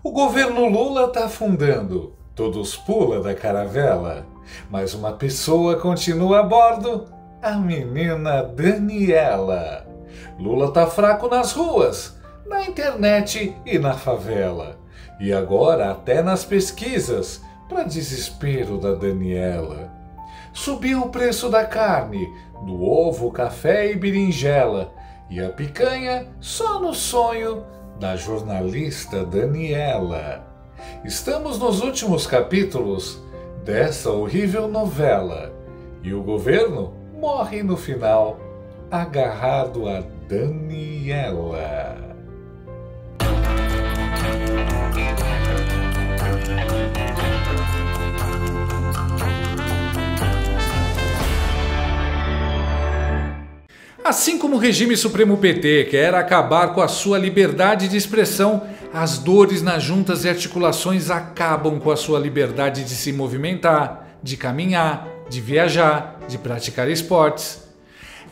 O governo Lula tá afundando, todos pulam da caravela, mas uma pessoa continua a bordo, a menina Daniela. Lula tá fraco nas ruas, na internet e na favela, e agora até nas pesquisas, para desespero da Daniela. Subiu o preço da carne, do ovo, café e berinjela, e a picanha só no sonho da jornalista Daniela. Estamos nos últimos capítulos dessa horrível novela e o governo morre no final, agarrado a Daniela. Assim como o regime supremo PT quer acabar com a sua liberdade de expressão, as dores nas juntas e articulações acabam com a sua liberdade de se movimentar, de caminhar, de viajar, de praticar esportes.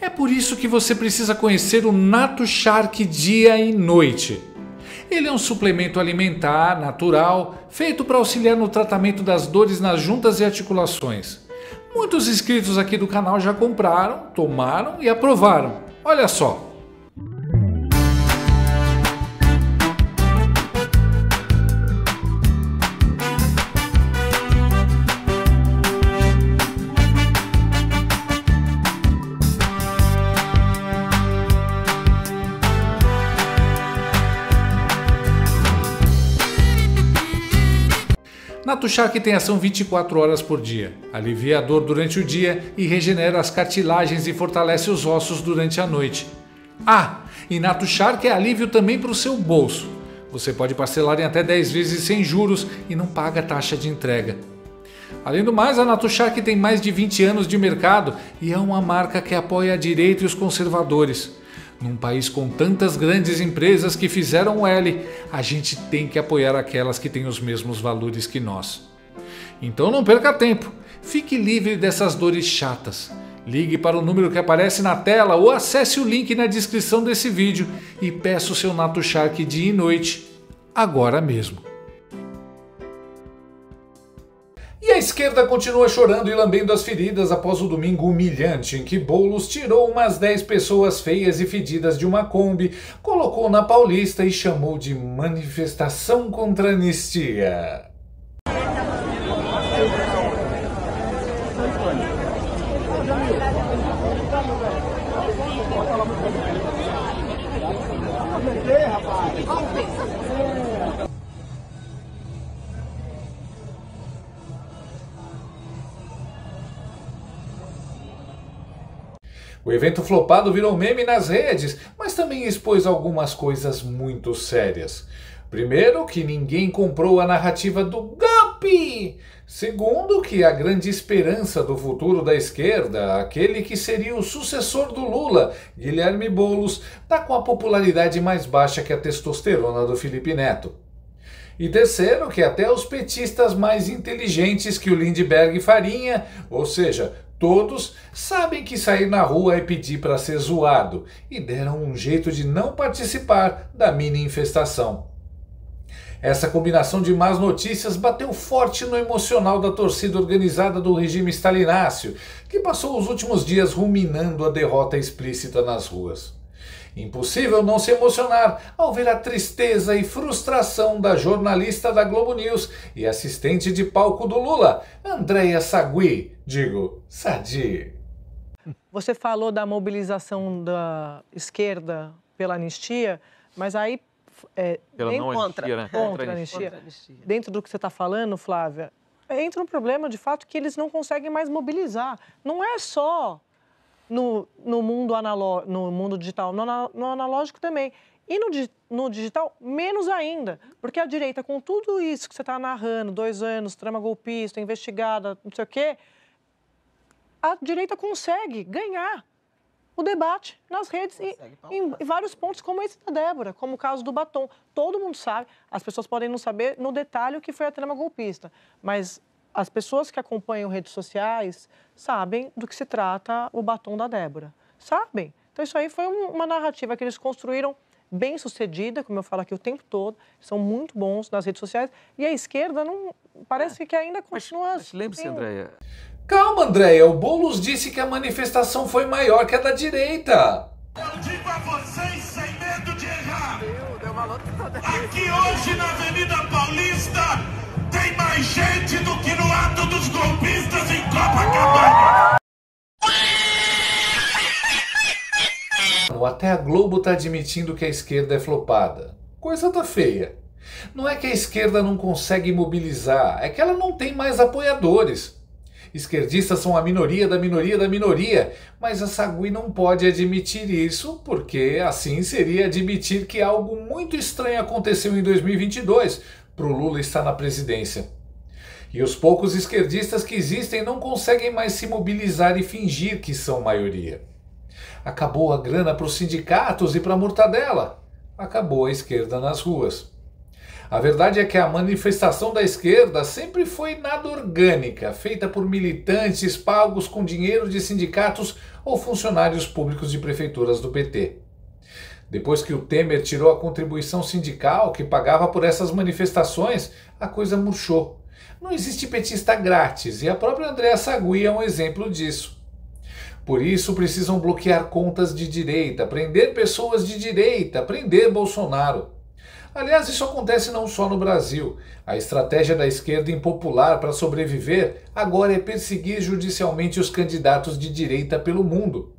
É por isso que você precisa conhecer o NatoShark dia e noite. Ele é um suplemento alimentar natural feito para auxiliar no tratamento das dores nas juntas e articulações. Muitos inscritos aqui do canal já compraram, tomaram e aprovaram. Olha só! NatoShark tem ação 24 horas por dia, alivia a dor durante o dia e regenera as cartilagens e fortalece os ossos durante a noite. Ah, e NatoShark é alívio também para o seu bolso. Você pode parcelar em até 10 vezes sem juros e não paga taxa de entrega. Além do mais, a NatoShark tem mais de 20 anos de mercado e é uma marca que apoia a direita e os conservadores. Num país com tantas grandes empresas que fizeram o L, a gente tem que apoiar aquelas que têm os mesmos valores que nós. Então não perca tempo, fique livre dessas dores chatas. Ligue para o número que aparece na tela ou acesse o link na descrição desse vídeo e peça o seu NatoShark dia e noite, agora mesmo. E a esquerda continua chorando e lambendo as feridas após o domingo humilhante em que Boulos tirou umas 10 pessoas feias e fedidas de uma Kombi, colocou na Paulista e chamou de manifestação contra a anistia. O evento flopado virou meme nas redes, mas também expôs algumas coisas muito sérias. Primeiro, que ninguém comprou a narrativa do golpe. Segundo, que a grande esperança do futuro da esquerda, aquele que seria o sucessor do Lula, Guilherme Boulos, está com a popularidade mais baixa que a testosterona do Felipe Neto. E terceiro, que até os petistas mais inteligentes que o Lindbergh Farinha, ou seja, todos, sabem que sair na rua é pedir para ser zoado e deram um jeito de não participar da mini-infestação. Essa combinação de más notícias bateu forte no emocional da torcida organizada do regime stalináceo, que passou os últimos dias ruminando a derrota explícita nas ruas. Impossível não se emocionar ao ver a tristeza e frustração da jornalista da Globo News e assistente de palco do Lula, Andréa Sagui, Sadi. Você falou da mobilização da esquerda pela anistia, mas aí... Contra a anistia. Dentro do que você está falando, Flávia, entra um problema de fato que eles não conseguem mais mobilizar. Não é só no mundo digital, no analógico também. E no digital, menos ainda. Porque a direita, com tudo isso que você está narrando, 2 anos, trama golpista, investigada, não sei o quê, a direita consegue ganhar o debate nas redes e em vários pontos, como esse da Débora, como o caso do batom. Todo mundo sabe, as pessoas podem não saber no detalhe o que foi a trama golpista, mas as pessoas que acompanham redes sociais sabem do que se trata o batom da Débora. Sabem? Então isso aí foi uma narrativa que eles construíram bem sucedida, como eu falo aqui o tempo todo, são muito bons nas redes sociais, e a esquerda não parece que ainda continua... Mas lembre-se, Andréia... Calma, Andréia, o Boulos disse que a manifestação foi maior que a da direita. Eu digo a vocês sem medo de errar. Aqui hoje na Avenida Paulista tem mais gente do que no ato dos golpistas em Copacabana. Até a Globo tá admitindo que a esquerda é flopada. Coisa tá feia. Não é que a esquerda não consegue mobilizar, é que ela não tem mais apoiadores. Esquerdistas são a minoria da minoria da minoria, mas a Sagui não pode admitir isso, porque assim seria admitir que algo muito estranho aconteceu em 2022, para o Lula estar na presidência. E os poucos esquerdistas que existem não conseguem mais se mobilizar e fingir que são maioria. Acabou a grana para os sindicatos e para a mortadela. Acabou a esquerda nas ruas. A verdade é que a manifestação da esquerda sempre foi nada orgânica, feita por militantes pagos com dinheiro de sindicatos ou funcionários públicos de prefeituras do PT. Depois que o Temer tirou a contribuição sindical que pagava por essas manifestações, a coisa murchou. Não existe petista grátis e a própria Andréa Sagui é um exemplo disso. Por isso precisam bloquear contas de direita, prender pessoas de direita, prender Bolsonaro. Aliás, isso acontece não só no Brasil. A estratégia da esquerda impopular para sobreviver agora é perseguir judicialmente os candidatos de direita pelo mundo.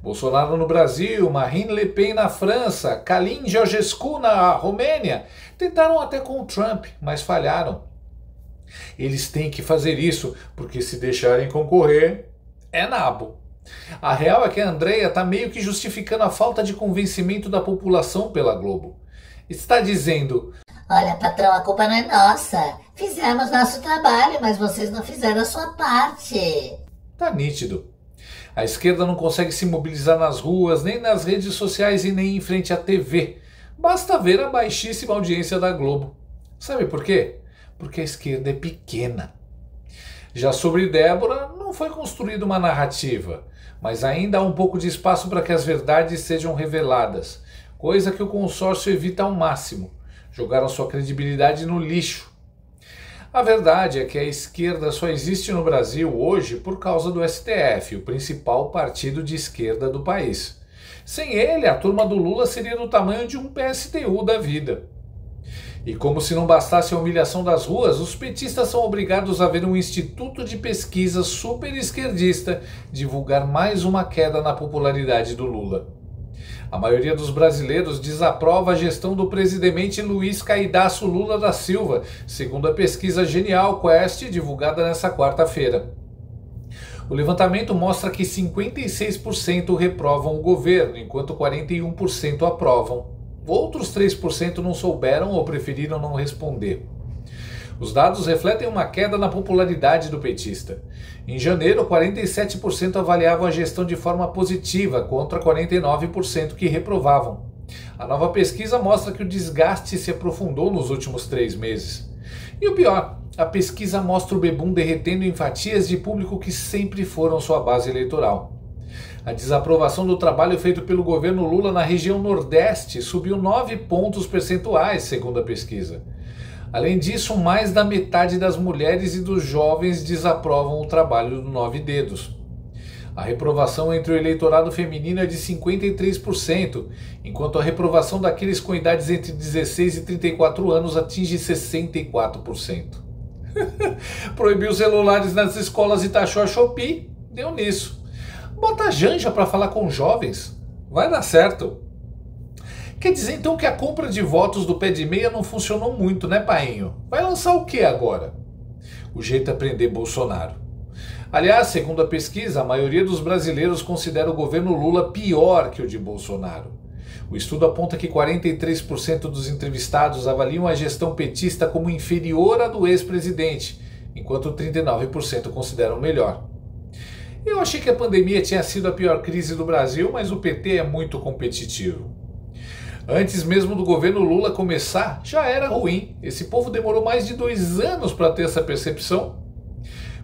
Bolsonaro no Brasil, Marine Le Pen na França, Kalin Georgescu na Romênia. Tentaram até com o Trump, mas falharam. Eles têm que fazer isso, porque se deixarem concorrer, é nabo. A real é que a Andréia está meio que justificando a falta de convencimento da população pela Globo. Está dizendo: olha, patrão, a culpa não é nossa. Fizemos nosso trabalho, mas vocês não fizeram a sua parte. Tá nítido. A esquerda não consegue se mobilizar nas ruas, nem nas redes sociais e nem em frente à TV. Basta ver a baixíssima audiência da Globo. Sabe por quê? Porque a esquerda é pequena. Já sobre Débora, não foi construída uma narrativa, mas ainda há um pouco de espaço para que as verdades sejam reveladas. Coisa que o consórcio evita ao máximo. Jogaram sua credibilidade no lixo. A verdade é que a esquerda só existe no Brasil hoje por causa do STF, o principal partido de esquerda do país. Sem ele, a turma do Lula seria do tamanho de um PSTU da vida. E como se não bastasse a humilhação das ruas, os petistas são obrigados a ver um instituto de pesquisa super esquerdista divulgar mais uma queda na popularidade do Lula. A maioria dos brasileiros desaprova a gestão do presidente Luiz Caidaço Lula da Silva, segundo a pesquisa Genial Quest, divulgada nesta quarta-feira. O levantamento mostra que 56% reprovam o governo, enquanto 41% aprovam. Outros 3% não souberam ou preferiram não responder. Os dados refletem uma queda na popularidade do petista. Em janeiro, 47% avaliavam a gestão de forma positiva, contra 49% que reprovavam. A nova pesquisa mostra que o desgaste se aprofundou nos últimos 3 meses. E o pior, a pesquisa mostra o bebum derretendo em fatias de público que sempre foram sua base eleitoral. A desaprovação do trabalho feito pelo governo Lula na região Nordeste subiu 9 pontos percentuais, segundo a pesquisa. Além disso, mais da metade das mulheres e dos jovens desaprovam o trabalho do 9 Dedos. A reprovação entre o eleitorado feminino é de 53%, enquanto a reprovação daqueles com idades entre 16 e 34 anos atinge 64%. Proibir os celulares nas escolas e taxou a Shopee, deu nisso. Bota a Janja para falar com jovens, vai dar certo. Quer dizer então que a compra de votos do pé de meia não funcionou muito, né, painho? Vai lançar o que agora? O jeito é prender Bolsonaro. Aliás, segundo a pesquisa, a maioria dos brasileiros considera o governo Lula pior que o de Bolsonaro. O estudo aponta que 43% dos entrevistados avaliam a gestão petista como inferior à do ex-presidente, enquanto 39% consideram melhor. Eu achei que a pandemia tinha sido a pior crise do Brasil, mas o PT é muito competitivo. Antes mesmo do governo Lula começar, já era ruim. Esse povo demorou mais de 2 anos para ter essa percepção.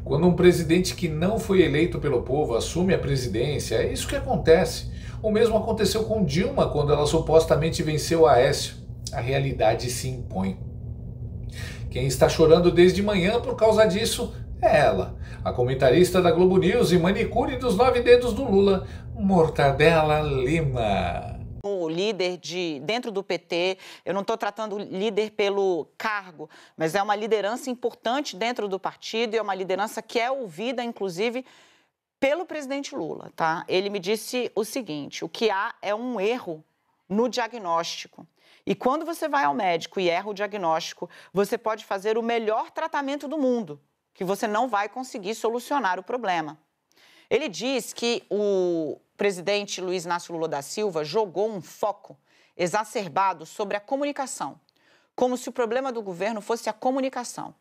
Quando um presidente que não foi eleito pelo povo assume a presidência, é isso que acontece. O mesmo aconteceu com Dilma quando ela supostamente venceu Aécio. A realidade se impõe. Quem está chorando desde manhã por causa disso é ela, a comentarista da Globo News e manicure dos 9 dedos do Lula, Mortadela Lima. O líder dentro do PT, eu não estou tratando o líder pelo cargo, mas é uma liderança importante dentro do partido e é uma liderança que é ouvida, inclusive, pelo presidente Lula, tá? Ele me disse o seguinte: o que há é um erro no diagnóstico. E quando você vai ao médico e erra o diagnóstico, você pode fazer o melhor tratamento do mundo, que você não vai conseguir solucionar o problema. Ele diz que o presidente Luiz Inácio Lula da Silva jogou um foco exacerbado sobre a comunicação, como se o problema do governo fosse a comunicação.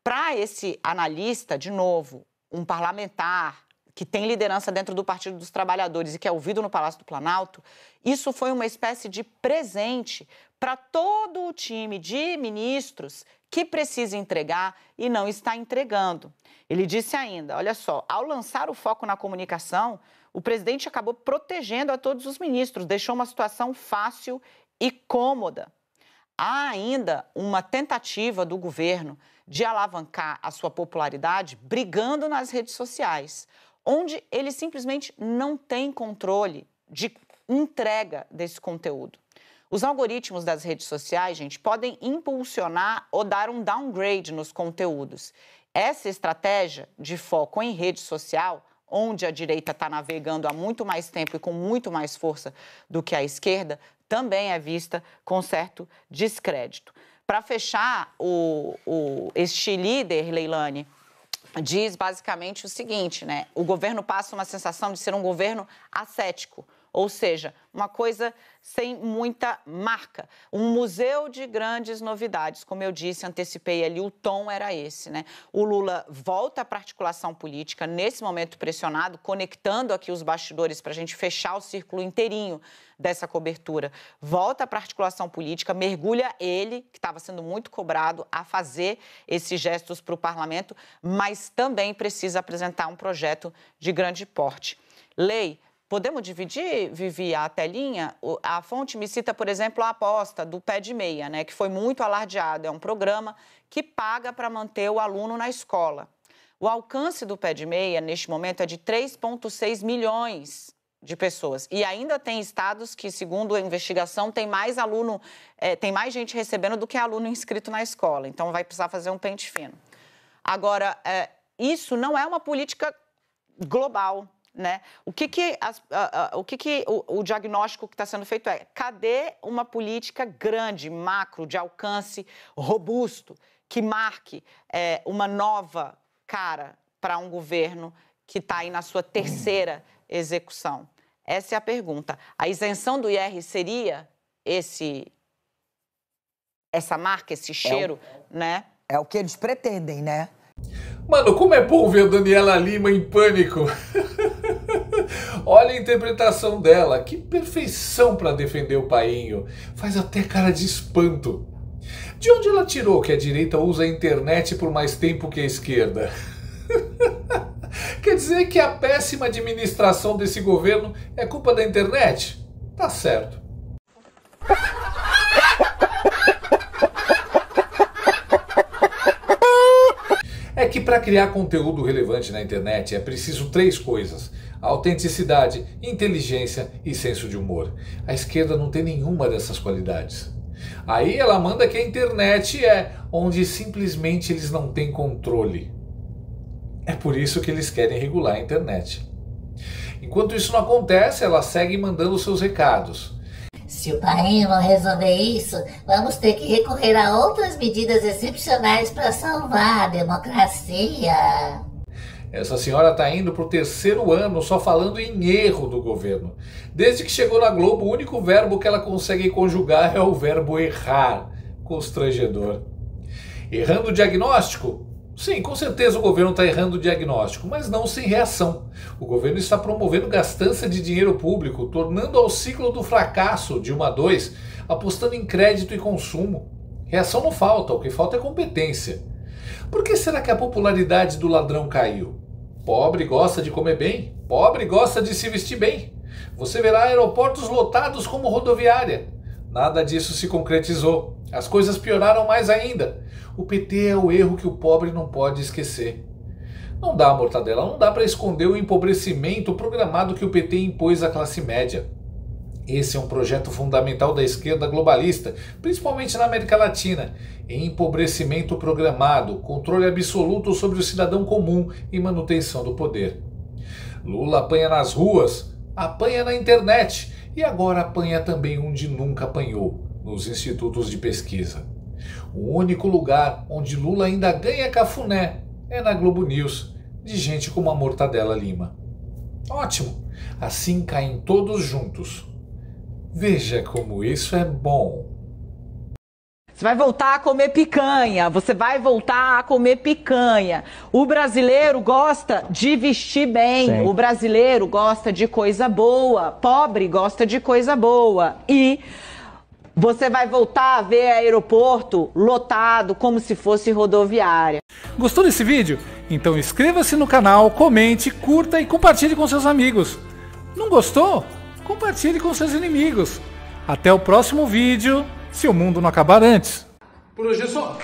Para esse analista, de novo, um parlamentar que tem liderança dentro do Partido dos Trabalhadores e que é ouvido no Palácio do Planalto, isso foi uma espécie de presente para todo o time de ministros que precisa entregar e não está entregando. Ele disse ainda, olha só, ao lançar o foco na comunicação, o presidente acabou protegendo a todos os ministros, deixou uma situação fácil e cômoda. Há ainda uma tentativa do governo de alavancar a sua popularidade brigando nas redes sociais, onde ele simplesmente não tem controle de entrega desse conteúdo. Os algoritmos das redes sociais, gente, podem impulsionar ou dar um downgrade nos conteúdos. Essa estratégia de foco em rede social, onde a direita está navegando há muito mais tempo e com muito mais força do que a esquerda, também é vista com certo descrédito. Para fechar, este líder, Leilani, diz basicamente o seguinte, né? O governo passa uma sensação de ser um governo ascético, ou seja, uma coisa sem muita marca. Um museu de grandes novidades, como eu disse, antecipei ali, o tom era esse, né? O Lula volta para a articulação política, nesse momento pressionado, conectando aqui os bastidores para a gente fechar o círculo inteirinho dessa cobertura. Volta para a articulação política, mergulha ele, que estava sendo muito cobrado, a fazer esses gestos para o parlamento, mas também precisa apresentar um projeto de grande porte. Lei, podemos dividir, Vivi, a telinha? A fonte me cita, por exemplo, a aposta do Pé de Meia, né, que foi muito alardeado. É um programa que paga para manter o aluno na escola. O alcance do Pé de Meia, neste momento, é de 3,6 milhões de pessoas. E ainda tem estados que, segundo a investigação, tem mais gente recebendo do que aluno inscrito na escola. Então, vai precisar fazer um pente fino. Agora, isso não é uma política global, né? O diagnóstico que está sendo feito é: cadê uma política grande, macro, de alcance robusto, que marque uma nova cara para um governo que está aí na sua terceira execução? Essa é a pergunta. A isenção do IR seria essa marca, esse cheiro, né? É o que eles pretendem, né? Mano, como é bom ver a Daniela Lima em pânico. Olha a interpretação dela, que perfeição para defender o painho. Faz até cara de espanto. De onde ela tirou que a direita usa a internet por mais tempo que a esquerda? Quer dizer que a péssima administração desse governo é culpa da internet? Tá certo. É que para criar conteúdo relevante na internet é preciso 3 coisas: autenticidade, inteligência e senso de humor. A esquerda não tem nenhuma dessas qualidades. Aí ela manda que a internet é onde simplesmente eles não têm controle. É por isso que eles querem regular a internet. Enquanto isso não acontece, ela segue mandando seus recados. Se o painho não resolver isso, vamos ter que recorrer a outras medidas excepcionais para salvar a democracia. Essa senhora está indo para o 3º ano só falando em erro do governo. Desde que chegou na Globo, o único verbo que ela consegue conjugar é o verbo errar. Constrangedor. Errando o diagnóstico? Sim, com certeza o governo está errando o diagnóstico, mas não sem reação. O governo está promovendo gastança de dinheiro público, tornando ao ciclo do fracasso de 1 a 2, apostando em crédito e consumo. Reação não falta, o que falta é competência. Por que será que a popularidade do ladrão caiu? Pobre gosta de comer bem, pobre gosta de se vestir bem. Você verá aeroportos lotados como rodoviária. Nada disso se concretizou. As coisas pioraram mais ainda. O PT é o erro que o pobre não pode esquecer. Não dá, Mortadela, não dá para esconder o empobrecimento programado que o PT impôs à classe média. Esse é um projeto fundamental da esquerda globalista, principalmente na América Latina. Empobrecimento programado, controle absoluto sobre o cidadão comum e manutenção do poder. Lula apanha nas ruas, apanha na internet e agora apanha também onde nunca apanhou, nos institutos de pesquisa. O único lugar onde Lula ainda ganha cafuné é na Globo News, de gente como a Mortadela Lima. Ótimo, assim caem todos juntos. Veja como isso é bom. Você vai voltar a comer picanha, você vai voltar a comer picanha. O brasileiro gosta de vestir bem, sim. O brasileiro gosta de coisa boa, pobre gosta de coisa boa. E você vai voltar a ver aeroporto lotado como se fosse rodoviária. Gostou desse vídeo? Então inscreva-se no canal, comente, curta e compartilhe com seus amigos. Não gostou? Compartilhe com seus inimigos. Até o próximo vídeo, se o mundo não acabar antes. Por hoje é só.